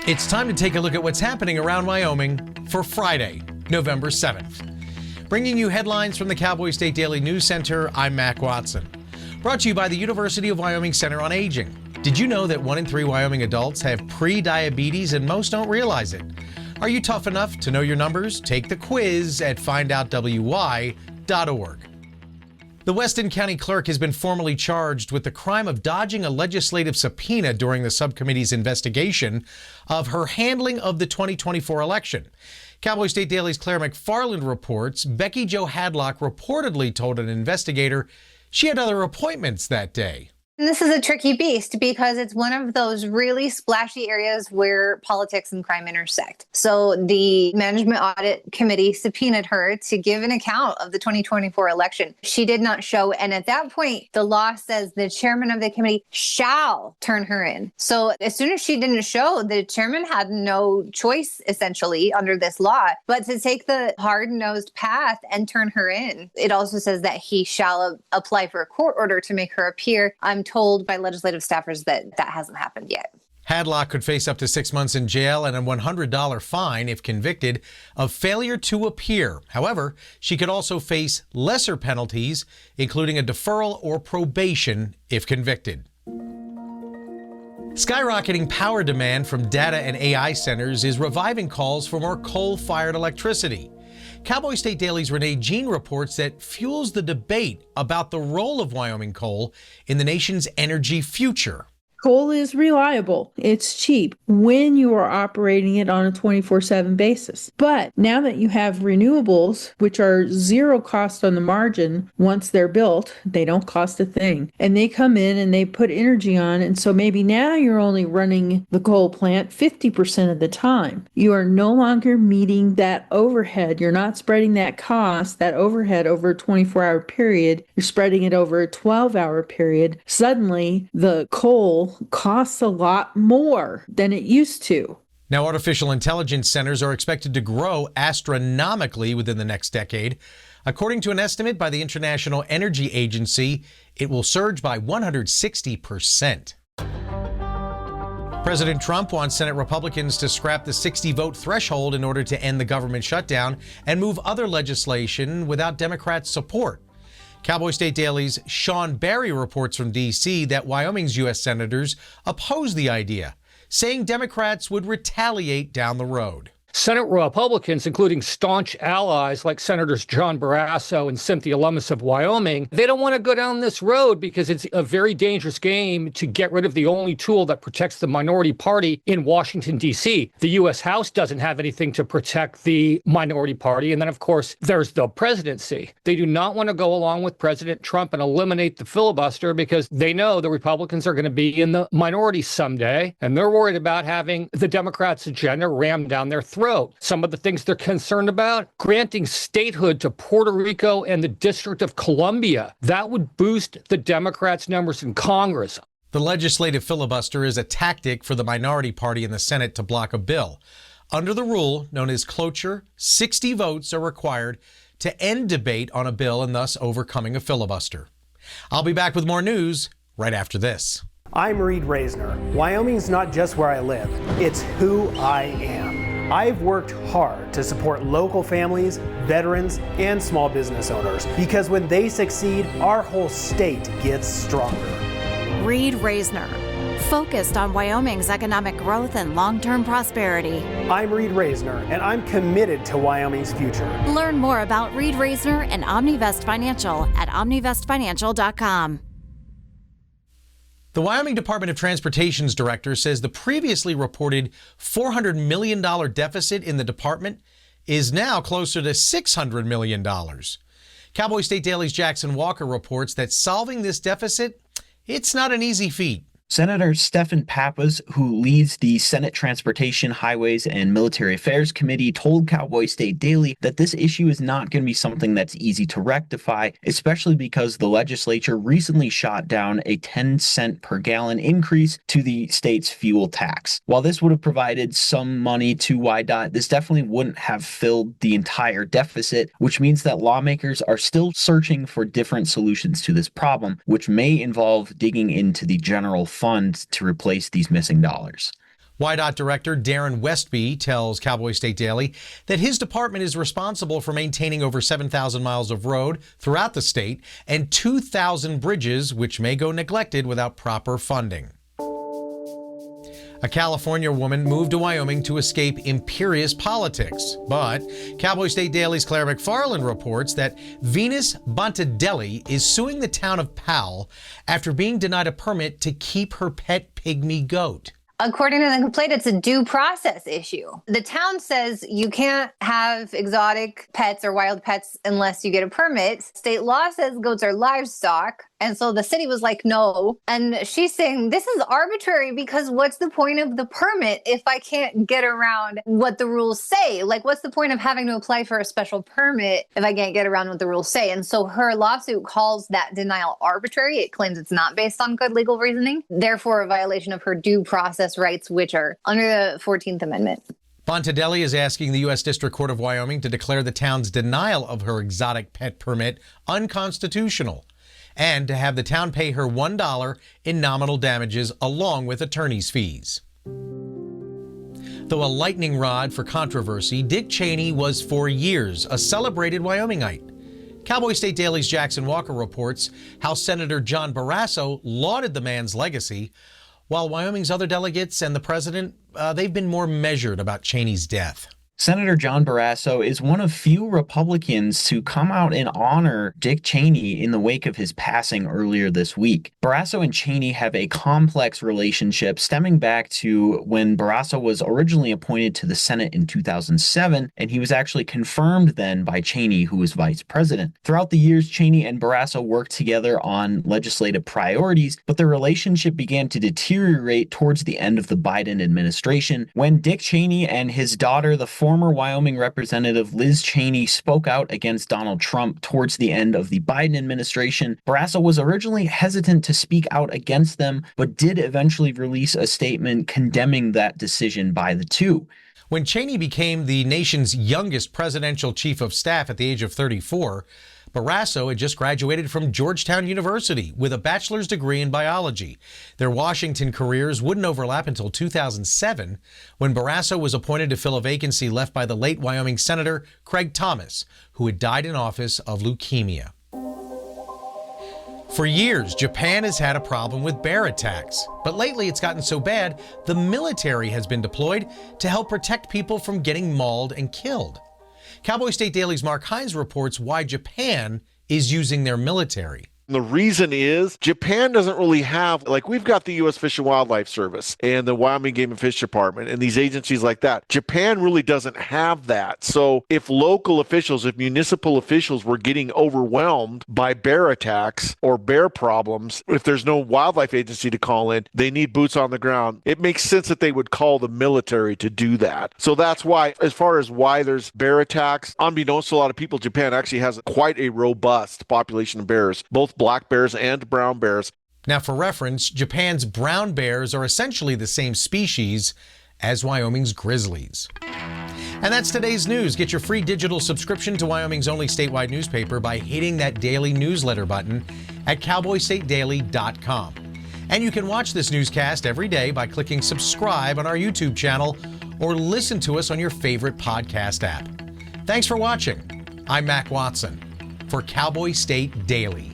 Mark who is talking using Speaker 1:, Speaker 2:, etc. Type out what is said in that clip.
Speaker 1: It's time to take a look at what's happening around Wyoming for Friday, November 7th. Bringing you headlines from the Cowboy State Daily News Center, I'm Mac Watson. Brought to you by the University of Wyoming Center on Aging. Did you know that 1 in 3 Wyoming adults have pre-diabetes and most don't realize it? Are you tough enough to know your numbers? Take the quiz at findoutwy.org. The Weston County clerk has been formally charged with the crime of dodging a legislative subpoena during the subcommittee's investigation of her handling of the 2024 election. Cowboy State Daily's Claire McFarland reports Becky Jo Hadlock reportedly told an investigator she had other appointments that day.
Speaker 2: This is a tricky beast because it's one of those really splashy areas where politics and crime intersect. So the Management Audit Committee subpoenaed her to give an account of the 2024 election. She did not show. And at that point, the law says the chairman of the committee shall turn her in. So as soon as she didn't show, the chairman had no choice, essentially, under this law, but to take the hard-nosed path and turn her in. It also says that he shall apply for a court order to make her appear. I'm told by legislative staffers that that hasn't happened yet.
Speaker 1: Hadlock could face up to 6 months in jail and a $100 fine if convicted of failure to appear. However, she could also face lesser penalties, including a deferral or probation if convicted. Skyrocketing power demand from data and AI centers is reviving calls for more coal-fired electricity. Cowboy State Daily's Renee Jean reports that fuels the debate about the role of Wyoming coal in the nation's energy future.
Speaker 3: Coal is reliable. It's cheap when you are operating it on a 24/7 basis. But now that you have renewables, which are zero cost on the margin, once they're built, they don't cost a thing. And they come in and they put energy on. And so maybe now you're only running the coal plant 50% of the time. You are no longer meeting that overhead. You're not spreading that cost, that overhead over a 24-hour period. You're spreading it over a 12-hour period. Suddenly, the coal costs a lot more than it used to.
Speaker 1: Now, artificial intelligence centers are expected to grow astronomically within the next decade. According to an estimate by the International Energy Agency, it will surge by 160%. President Trump wants Senate Republicans to scrap the 60-vote threshold in order to end the government shutdown and move other legislation without Democrats' support. Cowboy State Daily's Sean Barry reports from D.C. that Wyoming's U.S. senators oppose the idea, saying Democrats would retaliate down the road.
Speaker 4: Senate Republicans, including staunch allies like Senators John Barrasso and Cynthia Lummis of Wyoming, they don't want to go down this road because it's a very dangerous game to get rid of the only tool that protects the minority party in Washington, D.C. The U.S. House doesn't have anything to protect the minority party. And then, of course, there's the presidency. They do not want to go along with President Trump and eliminate the filibuster because they know the Republicans are going to be in the minority someday. And they're worried about having the Democrats' agenda rammed down their throat. Some of the things they're concerned about, granting statehood to Puerto Rico and the District of Columbia. That would boost the Democrats' numbers in Congress.
Speaker 1: The legislative filibuster is a tactic for the minority party in the Senate to block a bill. Under the rule known as cloture, 60 votes are required to end debate on a bill and thus overcoming a filibuster. I'll be back with more news right after this.
Speaker 5: I'm Reed Reisner. Wyoming's not just where I live, it's who I am. I've worked hard to support local families, veterans, and small business owners because when they succeed, our whole state gets stronger.
Speaker 6: Reed Reisner, focused on Wyoming's economic growth and long-term prosperity.
Speaker 5: I'm Reed Reisner, and I'm committed to Wyoming's future.
Speaker 6: Learn more about Reed Reisner and OmniVest Financial at omnivestfinancial.com.
Speaker 1: The Wyoming Department of Transportation's director says the previously reported $400 million deficit in the department is now closer to $600 million. Cowboy State Daily's Jackson Walker reports that solving this deficit, it's not an easy feat.
Speaker 7: Senator Stephen Pappas, who leads the Senate Transportation, Highways, and Military Affairs Committee, told Cowboy State Daily that this issue is not going to be something that's easy to rectify, especially because the legislature recently shot down a 10-cent per gallon increase to the state's fuel tax. While this would have provided some money to WYDOT, this definitely wouldn't have filled the entire deficit, which means that lawmakers are still searching for different solutions to this problem, which may involve digging into the general fund to replace these missing dollars.
Speaker 1: WYDOT Director Darren Westby tells Cowboy State Daily that his department is responsible for maintaining over 7,000 miles of road throughout the state and 2,000 bridges, which may go neglected without proper funding. A California woman moved to Wyoming to escape imperious politics. But Cowboy State Daily's Claire McFarland reports that Venus Bontadelli is suing the town of Powell after being denied a permit to keep her pet pygmy goat.
Speaker 2: According to the complaint, it's a due process issue. The town says you can't have exotic pets or wild pets unless you get a permit. State law says goats are livestock. And so the city was like, no. And she's saying this is arbitrary because what's the point of the permit if I can't get around what the rules say? Like, what's the point of having to apply for a special permit if I can't get around what the rules say? And so her lawsuit calls that denial arbitrary. It claims it's not based on good legal reasoning, therefore a violation of her due process rights, which are under the 14th Amendment.
Speaker 1: Bontadelli is asking the U.S. District Court of Wyoming to declare the town's denial of her exotic pet permit unconstitutional, and to have the town pay her $1 in nominal damages along with attorney's fees. Though a lightning rod for controversy, Dick Cheney was for years a celebrated Wyomingite. Cowboy State Daily's Jackson Walker reports how Senator John Barrasso lauded the man's legacy, while Wyoming's other delegates and the president, they've been more measured about Cheney's death.
Speaker 7: Senator John Barrasso is one of few Republicans to come out and honor Dick Cheney in the wake of his passing earlier this week. Barrasso and Cheney have a complex relationship stemming back to when Barrasso was originally appointed to the Senate in 2007, and he was actually confirmed then by Cheney, who was vice president. Throughout the years, Cheney and Barrasso worked together on legislative priorities, but their relationship began to deteriorate towards the end of the Biden administration when Dick Cheney and his daughter, the former Wyoming Representative Liz Cheney, spoke out against Donald Trump towards the end of the Biden administration. Barrasso was originally hesitant to speak out against them, but did eventually release a statement condemning that decision by the two.
Speaker 1: When Cheney became the nation's youngest presidential chief of staff at the age of 34, Barrasso had just graduated from Georgetown University with a bachelor's degree in biology. Their Washington careers wouldn't overlap until 2007, when Barrasso was appointed to fill a vacancy left by the late Wyoming Senator Craig Thomas, who had died in office of leukemia. For years, Japan has had a problem with bear attacks, but lately it's gotten so bad, the military has been deployed to help protect people from getting mauled and killed. Cowboy State Daily's Mark Hines reports why Japan is using their military.
Speaker 8: The reason is Japan doesn't really have, like, we've got the U.S. Fish and Wildlife Service and the Wyoming Game and Fish Department and these agencies like that. Japan really doesn't have that. So if local officials, if municipal officials were getting overwhelmed by bear attacks or bear problems, if there's no wildlife agency to call in, they need boots on the ground. It makes sense that they would call the military to do that. So that's why, as far as why there's bear attacks, unbeknownst to a lot of people, Japan actually has quite a robust population of bears, both black bears and brown bears.
Speaker 1: Now, for reference, Japan's brown bears are essentially the same species as Wyoming's grizzlies. And that's today's news. Get your free digital subscription to Wyoming's only statewide newspaper by hitting that daily newsletter button at cowboystatedaily.com. And you can watch this newscast every day by clicking subscribe on our YouTube channel or listen to us on your favorite podcast app. Thanks for watching. I'm Mac Watson for Cowboy State Daily.